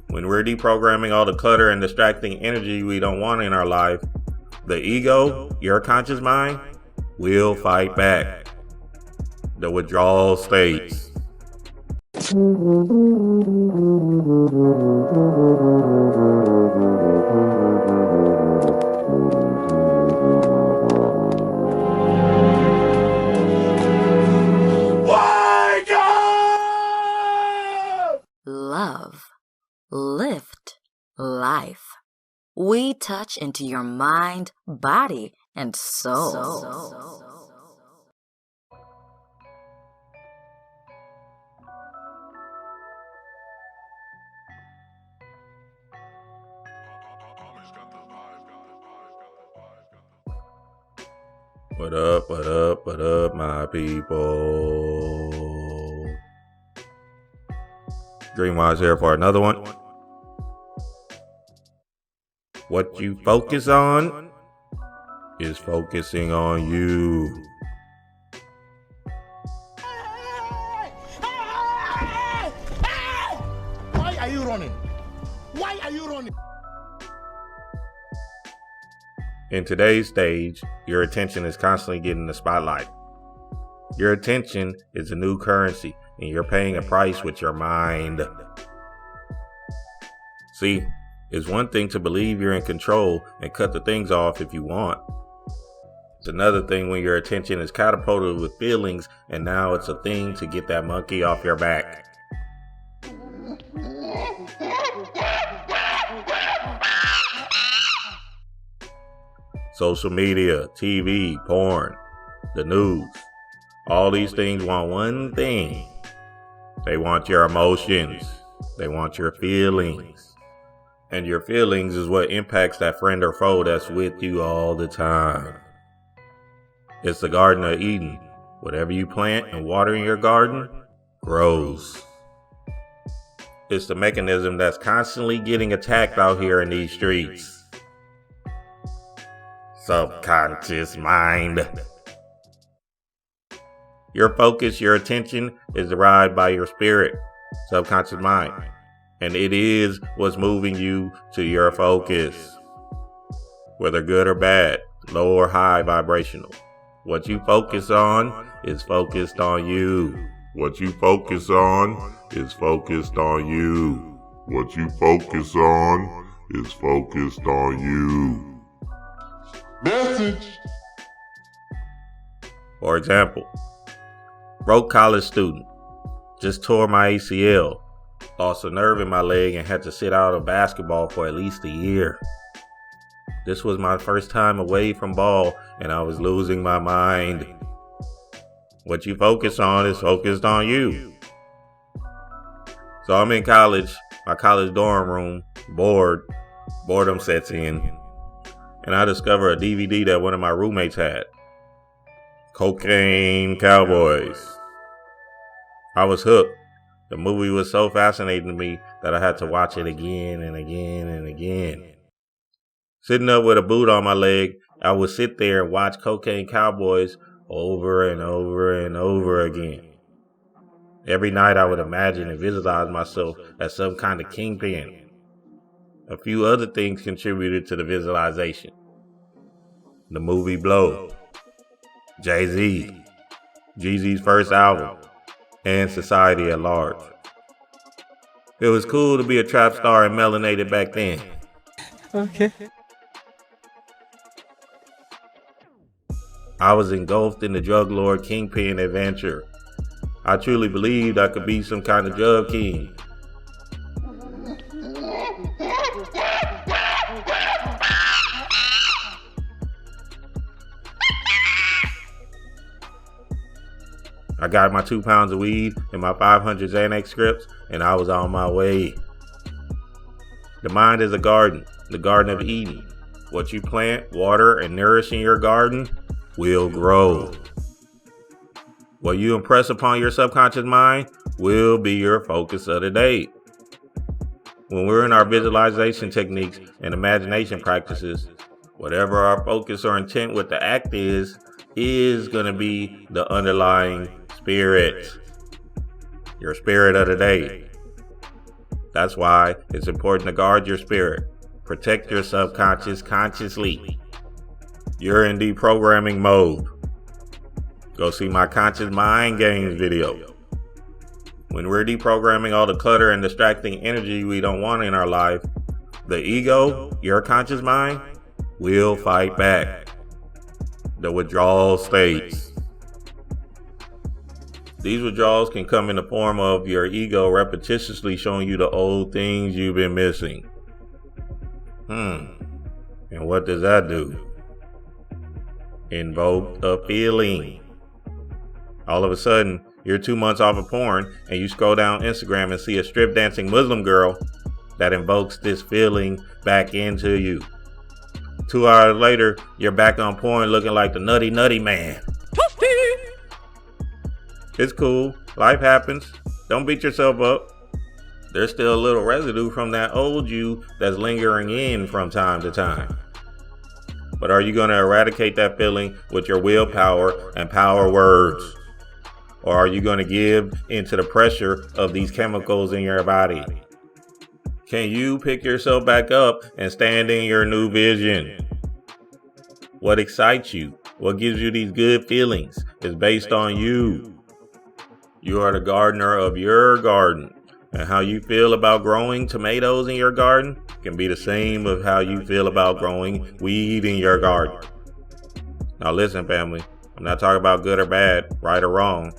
When we're deprogramming all the clutter and distracting energy we don't want in our life, the ego, your conscious mind, will fight back. The withdrawal states. Love, lift, life. We touch into your mind, body, and soul. What up, what up, what up, my people? Dreamwise here for another one. What you focus on is focusing on you. Why are you running? Why are you running? In today's stage, your attention is constantly getting the spotlight. Your attention is a new currency, and you're paying a price with your mind. See, it's one thing to believe you're in control and cut the things off if you want. It's another thing when your attention is catapulted with feelings, and now it's a thing to get that monkey off your back. Social media, TV, porn, the news, all these things want one thing. They want your emotions. They want your feelings. And your feelings is what impacts that friend or foe that's with you all the time. It's the Garden of Eden. Whatever you plant and water in your garden grows. It's the mechanism that's constantly getting attacked out here in these streets. Subconscious mind. Your focus, your attention is derived by your spirit, subconscious mind. And it is what's moving you to your focus. Whether good or bad, low or high vibrational. What you focus on is focused on you. What you focus on is focused on you. What you focus on is focused on you. Message. For example, broke college student, just tore my ACL, lost a nerve in my leg and had to sit out of basketball for at least a year. This was my first time away from ball and I was losing my mind. What you focus on is focused on you. So I'm in college, my college dorm room, bored, boredom sets in. And I discovered a DVD that one of my roommates had. Cocaine Cowboys. I was hooked. The movie was so fascinating to me that I had to watch it again and again and again. Sitting up with a boot on my leg, I would sit there and watch Cocaine Cowboys over and over and over again. Every night I would imagine and visualize myself as some kind of kingpin. A few other things contributed to the visualization. The movie Blow, Jay-Z, Jeezy's first album, and society at large. It was cool to be a trap star and melanated back then. Okay. I was engulfed in the drug lord kingpin adventure. I truly believed I could be some kind of drug king. I got my 2 pounds of weed and my 500 Xanax scripts, and I was on my way. The mind is a garden, the Garden of Eden. What you plant, water, and nourish in your garden will grow. What you impress upon your subconscious mind will be your focus of the day. When we're in our visualization techniques and imagination practices, whatever our focus or intent with the act is going to be the underlying spirit. Your spirit of the day. That's why it's important to guard your spirit. Protect your subconscious consciously. You're in deprogramming mode. Go see my Conscious Mind Games video. When we're deprogramming all the clutter and distracting energy we don't want in our life, the ego, your conscious mind, will fight back. The withdrawal states. These withdrawals can come in the form of your ego repetitiously showing you the old things you've been missing. And what does that do? Invoke a feeling. All of a sudden, you're 2 months off of porn and you scroll down Instagram and see a strip dancing Muslim girl that invokes this feeling back into you. 2 hours later, you're back on porn looking like the nutty man. It's cool. Life happens. Don't beat yourself up. There's still a little residue from that old you that's lingering in from time to time. But are you going to eradicate that feeling with your willpower and power words? Or are you going to give into the pressure of these chemicals in your body? Can you pick yourself back up and stand in your new vision? What excites you, what gives you these good feelings is based on you. You are the gardener of your garden. And how you feel about growing tomatoes in your garden can be the same of how you feel about growing weed in your garden. Now listen, family, I'm not talking about good or bad, right or wrong.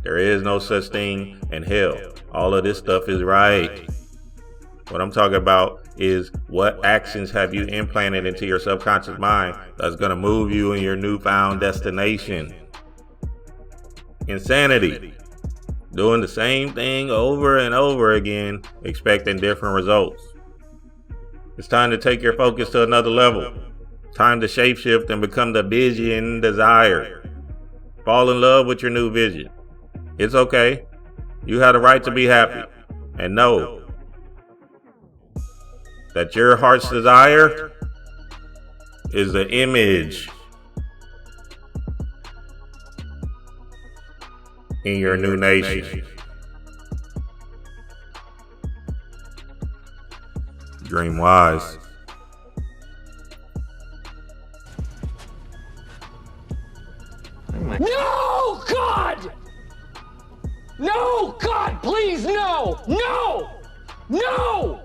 There is no such thing in hell. All of this stuff is right. What I'm talking about is what actions have you implanted into your subconscious mind that's going to move you in your newfound destination. Insanity. Doing the same thing over and over again, expecting different results. It's time to take your focus to another level. Time to shapeshift and become the vision desired. Fall in love with your new vision. It's okay. You have the right to be happy. And know that your heart's desire is the image in your new nation. Dream wise. No, God! No, God, please, no! No! No!